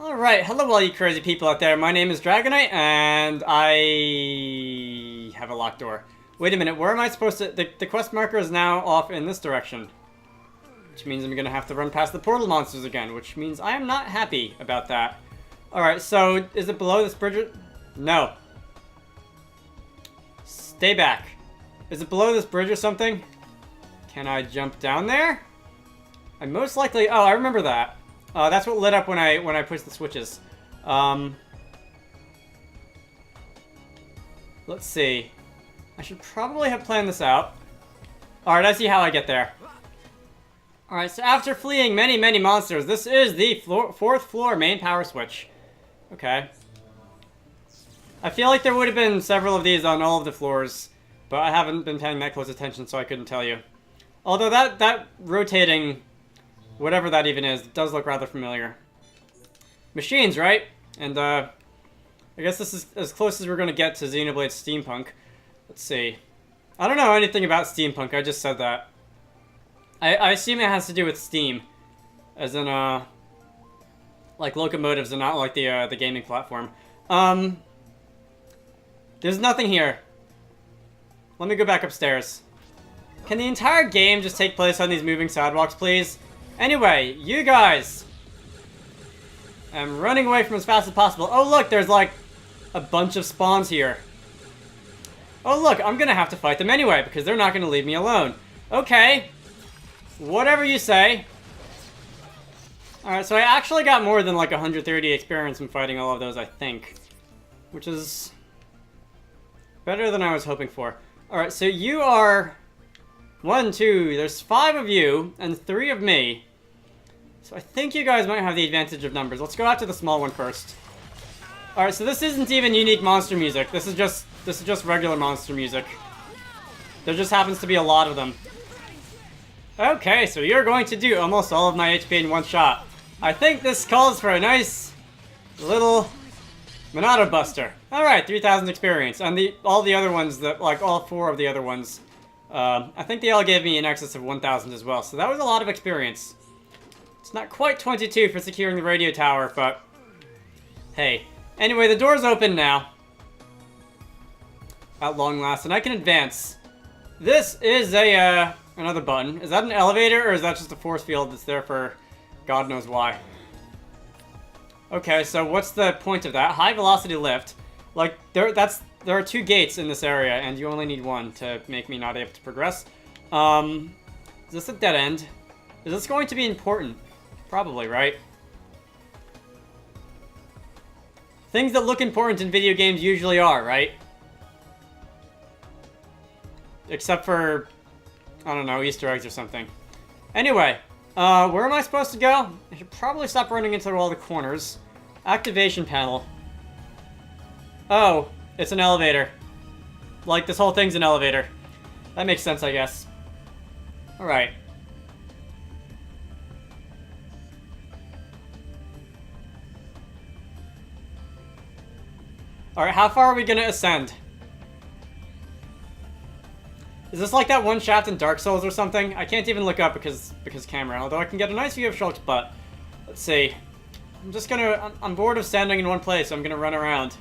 Alright, hello all you crazy people out there. My name is Dragonite, and I have a locked door. Wait a minute, where am I supposed to... The quest marker is now off in this direction. Which means I'm gonna have to run past the portal monsters again, which means I am not happy about that. Alright, so is it below this bridge? No. Stay back. Is it below this bridge or something? Can I jump down there? I most likely... Oh, I remember that. That's what lit up when I pushed the switches. Let's see. I should probably have planned this out. Alright, I see how I get there. Alright, so after fleeing many, many monsters, this is the fourth floor main power switch. Okay. I feel like there would have been several of these on all of the floors, but I haven't been paying that close attention, so I couldn't tell you. Although that rotating... whatever that even is, it does look rather familiar. Machines, right? And, I guess this is as close as we're going to get to Xenoblade Steampunk. Let's see. I don't know anything about steampunk, I just said that. I assume it has to do with steam. As in, like locomotives and not like the gaming platform. There's nothing here. Let me go back upstairs. Can the entire game just take place on these moving sidewalks, please? Anyway, you guys! I'm running away from as fast as possible. Oh look, there's like a bunch of spawns here. Oh look, I'm gonna have to fight them anyway because they're not gonna leave me alone. Okay. Whatever you say. Alright, so I actually got more than like 130 experience in fighting all of those, I think. Which is better than I was hoping for. Alright, so you are... 1, 2, there's 5 of you, and 3 of me. So I think you guys might have the advantage of numbers. Let's go after the small one first. Alright, so this isn't even unique monster music. This is just regular monster music. There just happens to be a lot of them. Okay, so you're going to do almost all of my HP in one shot. I think this calls for a nice little Monado Buster. Alright, 3,000 experience. And all the other ones, like all 4 of the other ones, I think they all gave me in excess of 1,000 as well, so that was a lot of experience. It's not quite 22 for securing the radio tower, but hey. Anyway, the door's open now. At long last, and I can advance. This is another button. Is that an elevator, or is that just a force field that's there for God knows why? Okay, so what's the point of that? High velocity lift. Like, there are 2 gates in this area, and you only need 1 to make me not able to progress. Is this a dead end? Is this going to be important? Probably, right? Things that look important in video games usually are, right? Except for, I don't know, Easter eggs or something. Anyway, where am I supposed to go? I should probably stop running into all the corners. Activation panel. Oh, it's an elevator. Like, this whole thing's an elevator. That makes sense, I guess. Alright. Alright, how far are we gonna ascend? Is this like that one shaft in Dark Souls or something? I can't even look up because camera, although I can get a nice view of Shulk's butt. Let's see. I'm bored of standing in one place, so I'm gonna run around.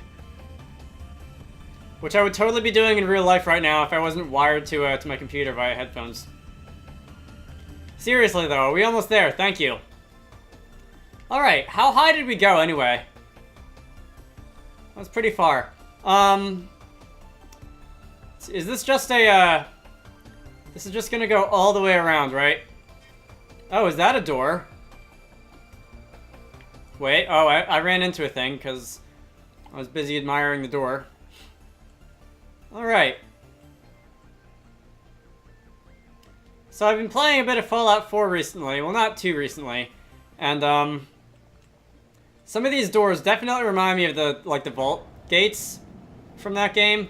Which I would totally be doing in real life right now if I wasn't wired to my computer via headphones. Seriously though, are we almost there? Thank you. Alright, how high did we go anyway? That was pretty far. Is this just a, this is just gonna go all the way around, right? Oh, is that a door? Wait, oh, I ran into a thing because I was busy admiring the door. Alright. So I've been playing a bit of Fallout 4 recently. Well, not too recently. And, some of these doors definitely remind me of the vault gates from that game.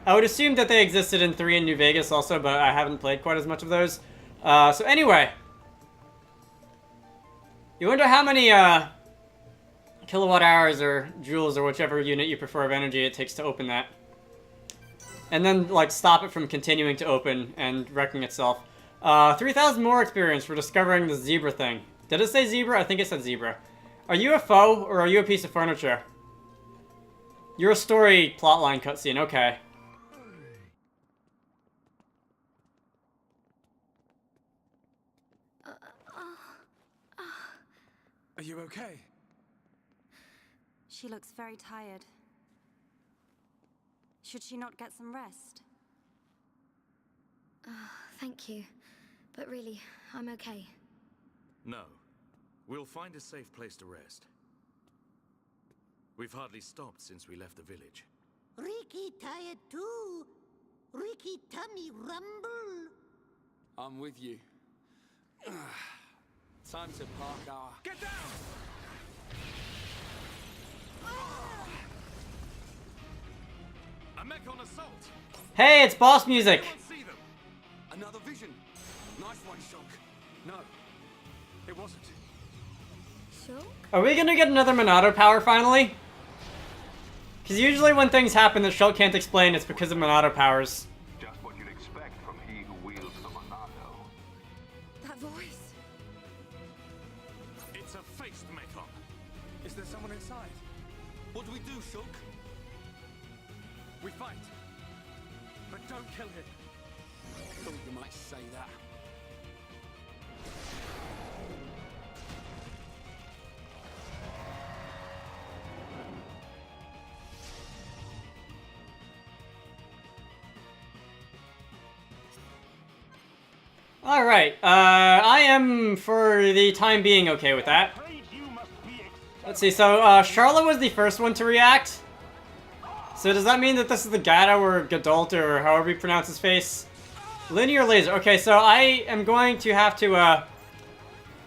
I would assume that they existed in 3 in New Vegas also, but I haven't played quite as much of those. So anyway. You wonder how many, kilowatt hours or joules or whichever unit you prefer of energy it takes to open that. And then, like, stop it from continuing to open and wrecking itself. 3,000 more experience for discovering the zebra thing. Did it say zebra? I think it said zebra. Are you a foe, or are you a piece of furniture? You're a story plotline cutscene, okay. Are you okay? She looks very tired. Should she not get some rest? Thank you. But really, I'm okay. No. We'll find a safe place to rest. We've hardly stopped since we left the village. Ricky tired too. Ricky tummy rumble. I'm with you. Time to park our... Get down! A mech on assault! Hey, it's boss music! Anyone see them? Another vision. Nice one, Shulk. No. It wasn't. Sure? Are we gonna get another Monado power finally? Because usually when things happen that Shulk can't explain, it's because of Monado powers. Just what you'd expect from he who wields the Monado. That voice. It's a faced mechon. Is there someone inside? What do we do, Shulk? We fight. But don't kill him. Thought you might say that. Alright, I am, for the time being, okay with that. Let's see, so, Charlotte was the first one to react. So does that mean that this is the Gato or Gadult or however you pronounce his face? Linear laser. Okay, so I am going to have to,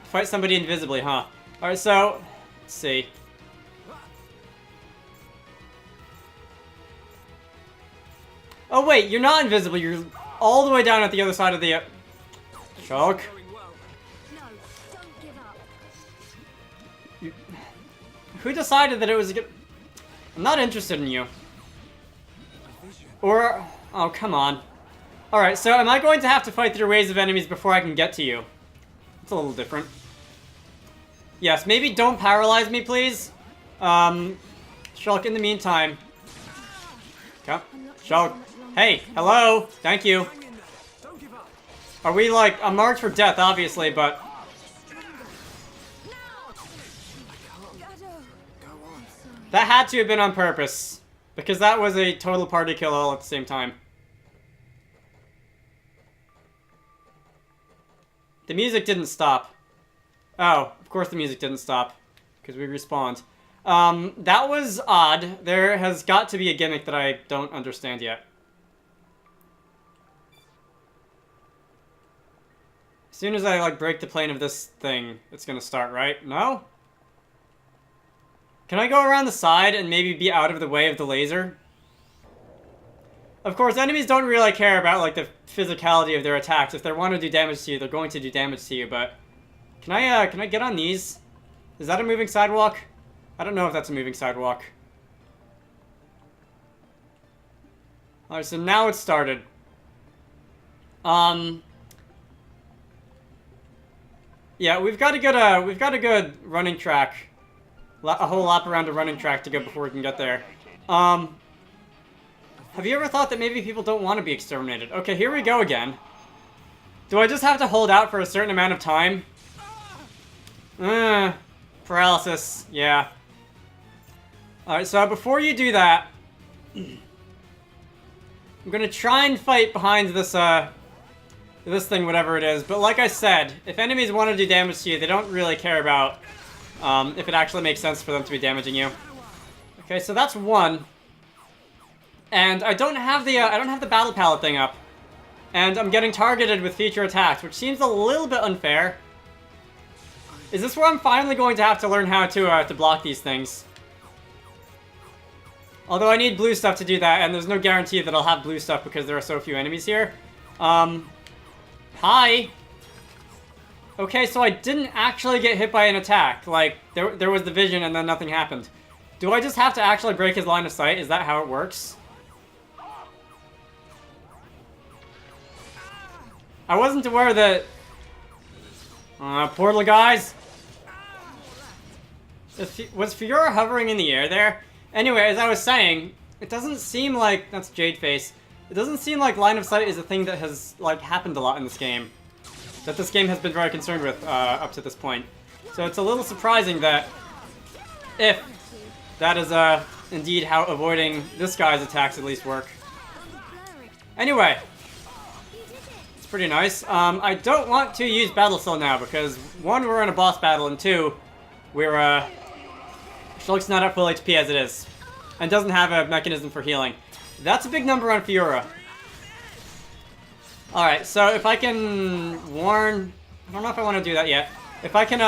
fight somebody invisibly, huh? Alright, so, let's see. Oh wait, you're not invisible, you're all the way down at the other side of the, Shulk. No, don't give up. Who decided that it was a good... I'm not interested in you. Or... Oh, come on. Alright, so am I going to have to fight through waves of enemies before I can get to you? It's a little different. Yes, maybe don't paralyze me, please. Shulk, in the meantime. Okay. Shulk. Hey, hello. Thank you. Are we, like, a march for death, obviously, but... That had to have been on purpose. Because that was a total party kill all at the same time. The music didn't stop. Oh, of course the music didn't stop. Because we respawned. That was odd. There has got to be a gimmick that I don't understand yet. As soon as I, like, break the plane of this thing, it's gonna start, right? No? Can I go around the side and maybe be out of the way of the laser? Of course, enemies don't really care about, like, the physicality of their attacks. If they want to do damage to you, they're going to do damage to you, but... Can I get on these? Is that a moving sidewalk? I don't know if that's a moving sidewalk. Alright, so now it's started. Yeah, we've got a good running track. A whole lap around a running track to go before we can get there. Have you ever thought that maybe people don't want to be exterminated? Okay, here we go again. Do I just have to hold out for a certain amount of time? Paralysis, yeah. Alright, so before you do that, I'm gonna try and fight behind this, this thing, whatever it is. But like I said, if enemies want to do damage to you, they don't really care about if it actually makes sense for them to be damaging you. Okay, so that's one. And I don't have the battle palette thing up. And I'm getting targeted with feature attacks, which seems a little bit unfair. Is this where I'm finally going to have to learn how to block these things? Although I need blue stuff to do that, and there's no guarantee that I'll have blue stuff because there are so few enemies here. Hi! Okay, so I didn't actually get hit by an attack. Like, there was the vision and then nothing happened. Do I just have to actually break his line of sight? Is that how it works? I wasn't aware that... portal guys? Was Fiora hovering in the air there? Anyway, as I was saying, it doesn't seem like... That's Jadeface. It doesn't seem like line of sight is a thing that has, like, happened a lot in this game. That this game has been very concerned with up to this point. So it's a little surprising that if that is indeed how avoiding this guy's attacks at least work. Anyway, it's pretty nice. I don't want to use Battle Soul now because 1, we're in a boss battle, and 2, we're Shulk's not at full HP as it is, and doesn't have a mechanism for healing. That's a big number on Fiora. Alright, so if I can warn... I don't know if I want to do that yet. If I can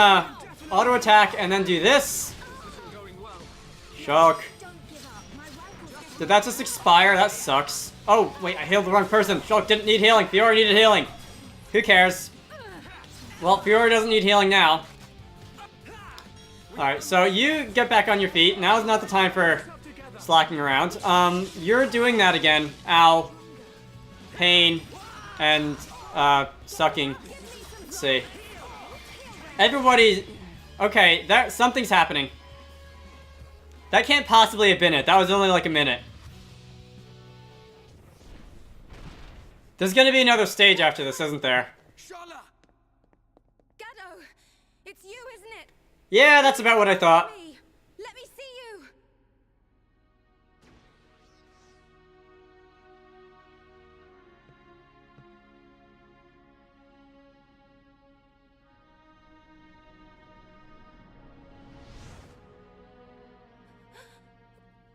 auto-attack and then do this... Shulk. Did that just expire? That sucks. Oh, wait, I healed the wrong person. Shulk didn't need healing. Fiora needed healing. Who cares? Well, Fiora doesn't need healing now. Alright, so you get back on your feet. Now's not the time for slacking around. You're doing that again. Ow. Pain. And, sucking. Let's see. Everybody... Okay, something's happening. That can't possibly have been it. That was only like a minute. There's gonna be another stage after this, isn't there? Shala! Gado! It's you, isn't it? Yeah, that's about what I thought. Let me see you!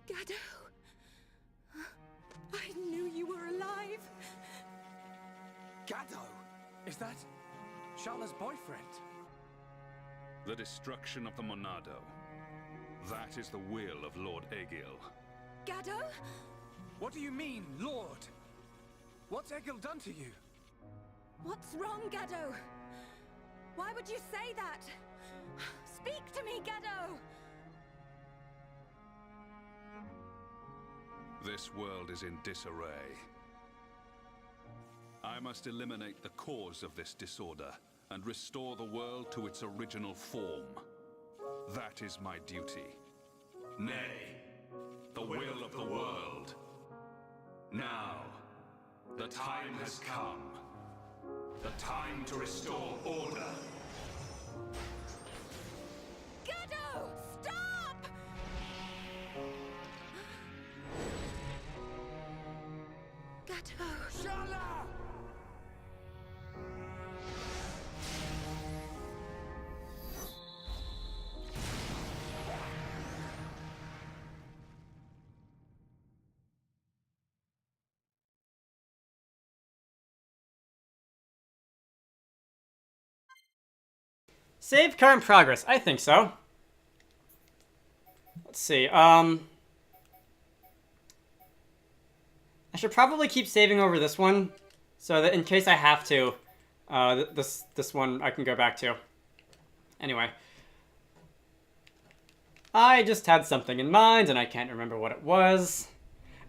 Gado! I knew you were alive! Gado! Is that Shala's boyfriend? The destruction of the Monado. That is the will of Lord Egil. Gado? What do you mean, Lord? What's Egil done to you? What's wrong, Gado? Why would you say that? Speak to me, Gado! This world is in disarray. I must eliminate the cause of this disorder and restore the world to its original form. That is my duty. Nay, the will of the world. Now, the time has come. The time to restore order. Gado! Stop! Gado! Shala! Save current progress. I think so. Let's see. I should probably keep saving over this one, so that in case I have to, this one I can go back to. Anyway. I just had something in mind, and I can't remember what it was.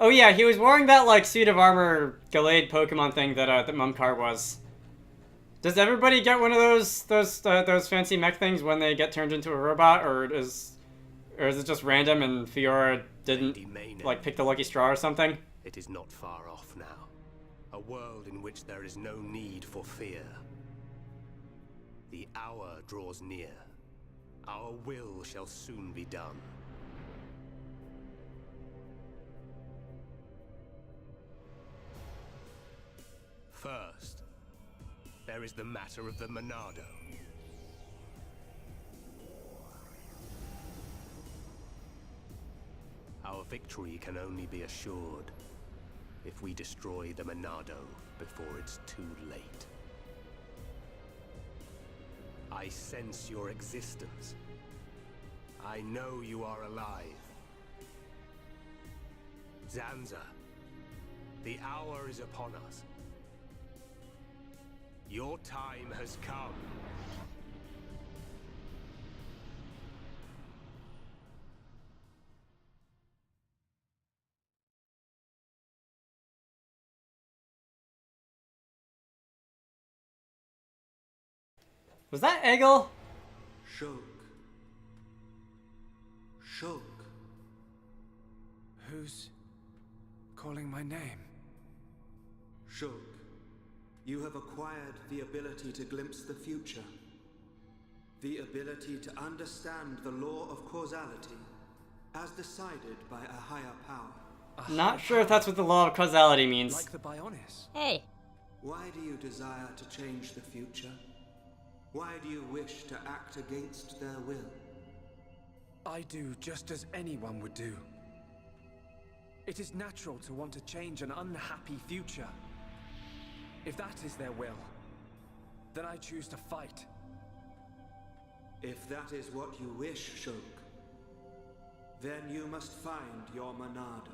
Oh yeah, he was wearing that, like, suit of armor Gallade Pokemon thing that, that Mumkar was. Does everybody get one of those fancy mech things when they get turned into a robot, or is it just random and Fiora didn't, like, pick the lucky straw or something? It is not far off now. A world in which there is no need for fear. The hour draws near. Our will shall soon be done. First, there is the matter of the Monado. Our victory can only be assured if we destroy the Monado before it's too late. I sense your existence. I know you are alive. Zanza, the hour is upon us. Your time has come. Was that Egil? Shulk. Shulk. Who's calling my name? Shulk, you have acquired the ability to glimpse the future. The ability to understand the law of causality as decided by a higher power. Not sure if that's what the law of causality means. Like the Bionis. Hey. Why do you desire to change the future? Why do you wish to act against their will? I do just as anyone would do. It is natural to want to change an unhappy future. If that is their will, then I choose to fight. If that is what you wish, Shulk, then you must find your Monado.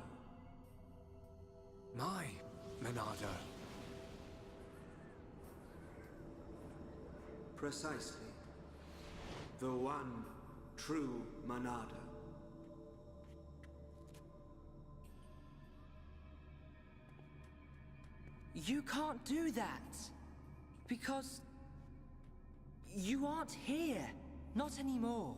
My Monado. Precisely. The one true Monado. You can't do that. Because you aren't here. Not anymore.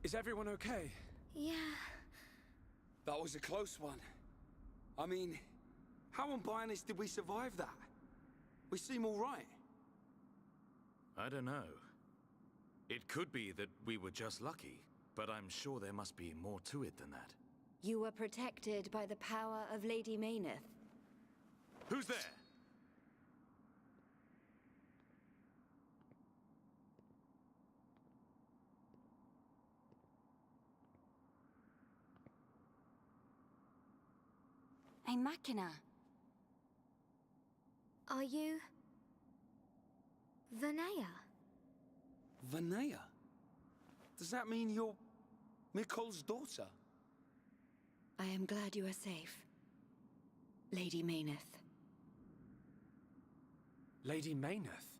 Is everyone okay? Yeah. That was a close one. I mean, how on Bionis did we survive that? We seem all right. I don't know. It could be that we were just lucky, but I'm sure there must be more to it than that. You were protected by the power of Lady Mayneth. Who's there? A Machina. Are you... Vanea? Vanea? Does that mean you're Mikol's daughter? I am glad you are safe. Lady Mayneth. Lady Mayneth?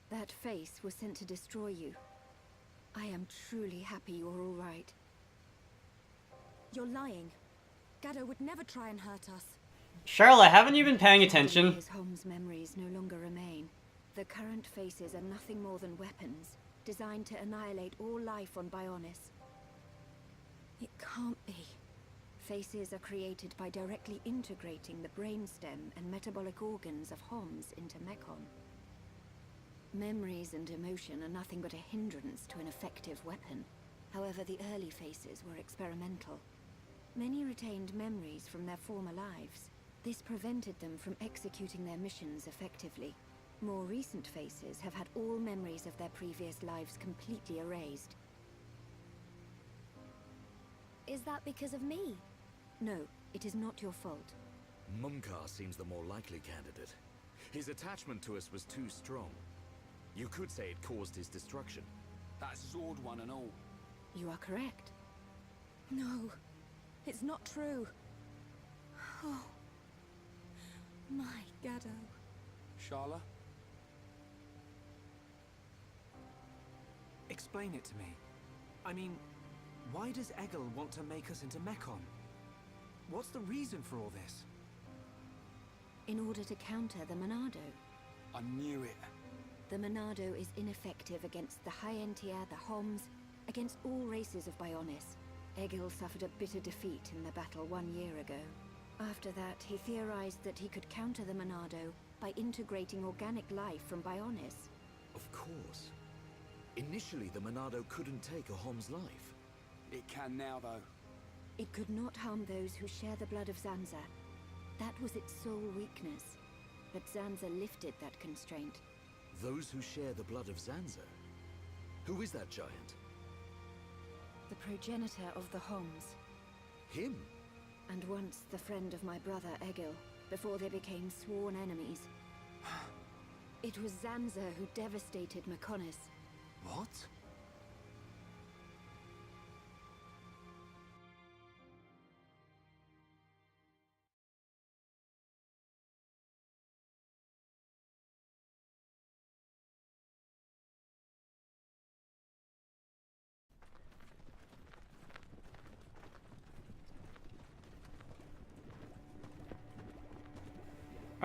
That face was sent to destroy you. I am truly happy you're all right. You're lying. Gado would never try and hurt us. Charlotte, haven't you been paying attention? His home's memories no longer remain. The current faces are nothing more than weapons, designed to annihilate all life on Bionis. It can't be. Faces are created by directly integrating the brainstem and metabolic organs of Homs into Mechon. Memories and emotion are nothing but a hindrance to an effective weapon. However, the early faces were experimental. Many retained memories from their former lives. This prevented them from executing their missions effectively. More recent faces have had all memories of their previous lives completely erased. Is that because of me? No, it is not your fault. Mumkar seems the more likely candidate. His attachment to us was too strong. You could say it caused his destruction. That's Zord one and all. You are correct. No, it's not true. Oh, my Gado. Sharla? Explain it to me. I mean, why does Egil want to make us into Mechon? What's the reason for all this? In order to counter the Monado. I knew it. The Monado is ineffective against the High-Entier, the Homs, against all races of Bionis. Egil suffered a bitter defeat in the battle 1 year ago. After that, he theorized that he could counter the Monado by integrating organic life from Bionis. Of course. Initially, the Monado couldn't take a Hom's life. It can now, though. It could not harm those who share the blood of Zanza. That was its sole weakness. But Zanza lifted that constraint. Those who share the blood of Zanza? Who is that giant? The progenitor of the Homs. Him? And once the friend of my brother Egil, before they became sworn enemies. It was Zanza who devastated Mechonis. What?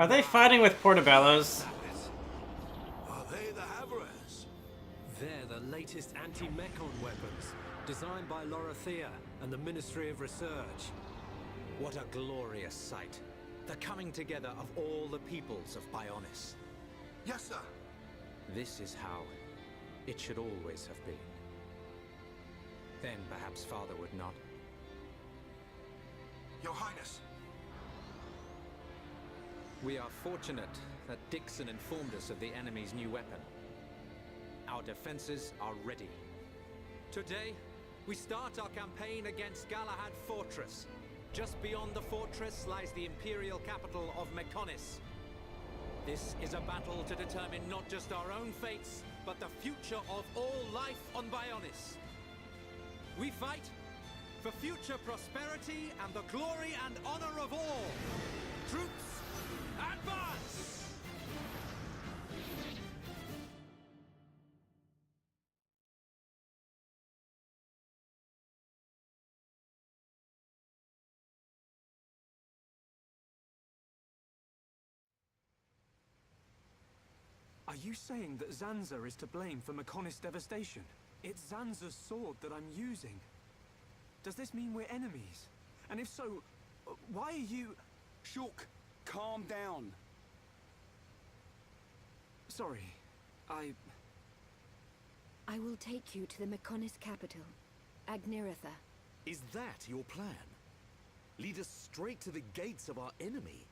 Are they fighting with portobellos? Are they the Havres? They're the latest anti-mechon weapons, designed by Lorothea and the Ministry of Research. What a glorious sight. The coming together of all the peoples of Bionis. Yes, sir. This is how it should always have been. Then perhaps Father would not. Your Highness. We are fortunate that Dixon informed us of the enemy's new weapon. Our defenses are ready. Today, we start our campaign against Galahad Fortress. Just beyond the fortress lies the imperial capital of Mechonis. This is a battle to determine not just our own fates, but the future of all life on Bionis. We fight for future prosperity and the glory and honor of all. Troops, advance! Are you saying that Zanza is to blame for Mechonis' devastation? It's Zanza's sword that I'm using. Does this mean we're enemies? And if so, why are you... Shulk, calm down. Sorry, I will take you to the Mechonis capital, Agniratha. Is that your plan? Lead us straight to the gates of our enemy?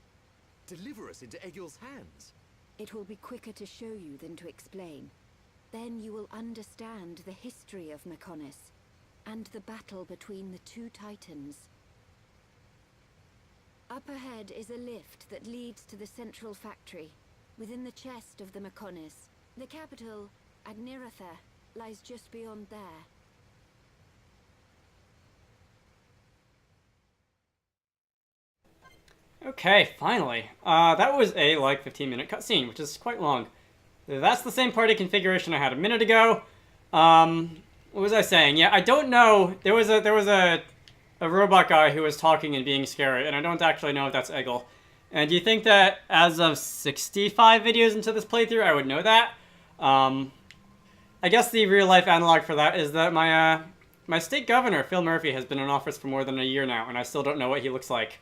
Deliver us into Egil's hands? It will be quicker to show you than to explain. Then you will understand the history of Mechonis, and the battle between the two titans. Up ahead is a lift that leads to the central factory, within the chest of the Mechonis. The capital, Agniratha, lies just beyond there. Okay, finally. That was a, like, 15-minute cutscene, which is quite long. That's the same party configuration I had a minute ago. What was I saying? Yeah, I don't know. There was a robot guy who was talking and being scary, and I don't actually know if that's Egil. And do you think that as of 65 videos into this playthrough, I would know that? I guess the real-life analog for that is that my state governor, Phil Murphy, has been in office for more than a year now, and I still don't know what he looks like.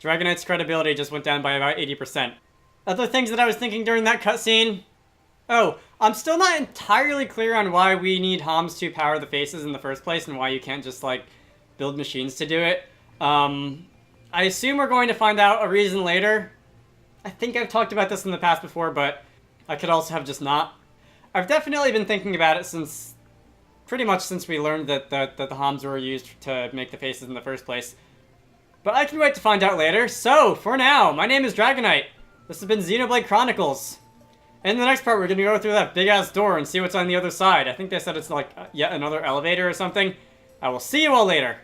Dragonite's credibility just went down by about 80%. Other things that I was thinking during that cutscene? Oh, I'm still not entirely clear on why we need Homs to power the faces in the first place and why you can't just, like, build machines to do it. I assume we're going to find out a reason later. I think I've talked about this in the past before, but I could also have just not. I've definitely been thinking about it since... pretty much since we learned that the Homs were used to make the faces in the first place. But I can wait to find out later. So, for now, my name is Dragonite. This has been Xenoblade Chronicles. In the next part, we're going to go through that big-ass door and see what's on the other side. I think they said it's like yet another elevator or something. I will see you all later.